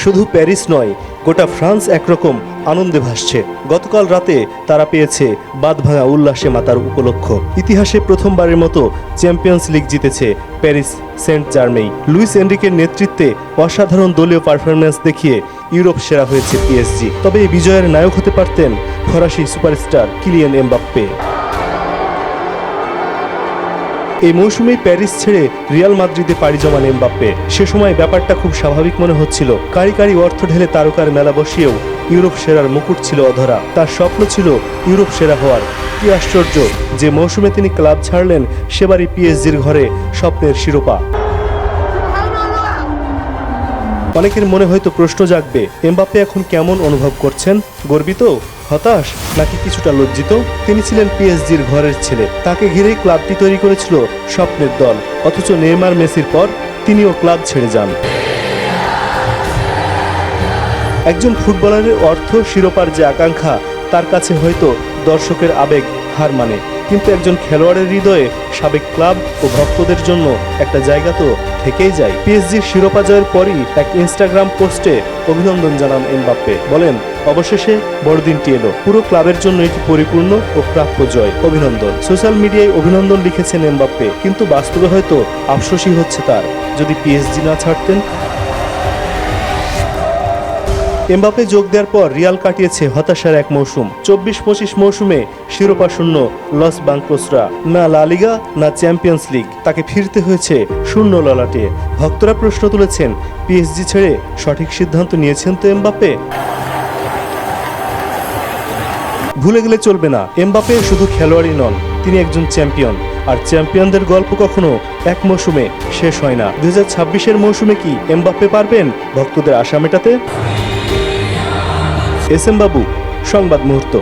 শুধু প্যারিস নয়, গোটা ফ্রান্স একরকম আনন্দে ভাসছে। গতকাল রাতে তারা পেয়েছে বাঁধভাঙা উল্লাসে মাতার উপলক্ষ। ইতিহাসে প্রথমবারের মতো চ্যাম্পিয়ন্স লিগ জিতেছে প্যারিস সেন্ট জার্মেই। লুইস এনরিকের নেতৃত্বে অসাধারণ দলীয় পারফরম্যান্স দেখিয়ে ইউরোপ সেরা হয়েছে পিএসজি। তবে এই বিজয়ের নায়ক হতে পারতেন ফরাসি সুপারস্টার কিলিয়ান এমবাপ্পে। এই মৌসুমেই প্যারিস ছেড়ে রিয়াল মাদ্রিদে পাড়ি জমান এমবাপ্পে। সে সময় ব্যাপারটা খুব স্বাভাবিক মনে হচ্ছিল। কারি কারি অর্থ ঢেলে তারকার মেলা বসিয়েও ইউরোপ সেরার মুকুট ছিল অধরা। তার স্বপ্ন ছিল ইউরোপ সেরা হওয়ার। কি আশ্চর্য যে মৌসুমে তিনি ক্লাব ছাড়লেন, সেবারই পিএসজির ঘরে স্বপ্নের শিরোপা। অনেকের মনে হয়তো প্রশ্ন জাগবে, এমবাপ্পে এখন কেমন অনুভব করছেন? গর্বিত, হতাশ, নাকি কিছুটা লজ্জিত? তিনি ছিলেন পিএসজির ঘরের ছেলে। তাকে ঘিরেই ক্লাবটি তৈরি করেছিল স্বপ্নের দল। অথচ নেইমার, মেসির পর তিনিও ক্লাব ছেড়ে যান। একজন ফুটবলারের অর্থ, শিরোপার যে আকাঙ্ক্ষা, তার কাছে হয়তো দর্শকের আবেগ হার মানে, কিন্তু একজন খেলোয়াড়ের হৃদয়ে সাবেক ক্লাব ও ভক্তদের জন্য একটা জায়গা তো থেকেই যায়। পিএসজির শিরোপা জয়ের পরই এক ইনস্টাগ্রাম পোস্টে অভিনন্দন জানান এমবাপ্পে। বলেন, অবশেষে বড়দিনটি এলো। পুরো ক্লাবের জন্য এটি পরিপূর্ণ ও প্রাপ্য জয়। অভিনন্দন। সোশ্যাল মিডিয়ায় অভিনন্দন লিখেছেন এমবাপ্পে, কিন্তু বাস্তবে হয়তো আফসোসই হচ্ছে তার, যদি পিএসজি না ছাড়তেন। এমবাপ্পে যোগ দেওয়ার পর রিয়াল কাটিয়েছে হতাশার এক মৌসুম। 24-25 মৌসুমে শিরোপা শূন্য লস ব্লাঙ্কোসরা। না লা লিগা, না চ্যাম্পিয়ন্স লিগ। তাকে ফিরতে হয়েছে শূন্য ললাটে। ভক্তরা প্রশ্ন তুলেছেন, পিএসজি ছেড়ে সঠিক সিদ্ধান্ত নিয়েছেন তো এমবাপ্পে? ভুলে গেলে চলবে না, এমবাপ্পে শুধু খেলোয়াড়ই নন, তিনি একজন চ্যাম্পিয়ন। আর চ্যাম্পিয়নদের গল্প কখনো এক মৌসুমে শেষ হয় না। 2026-এর মৌসুমে কি এমবাপ্পে পারবেন ভক্তদের আশা মেটাতে? এস এম বাবু, সংবাদ মুহূর্ত।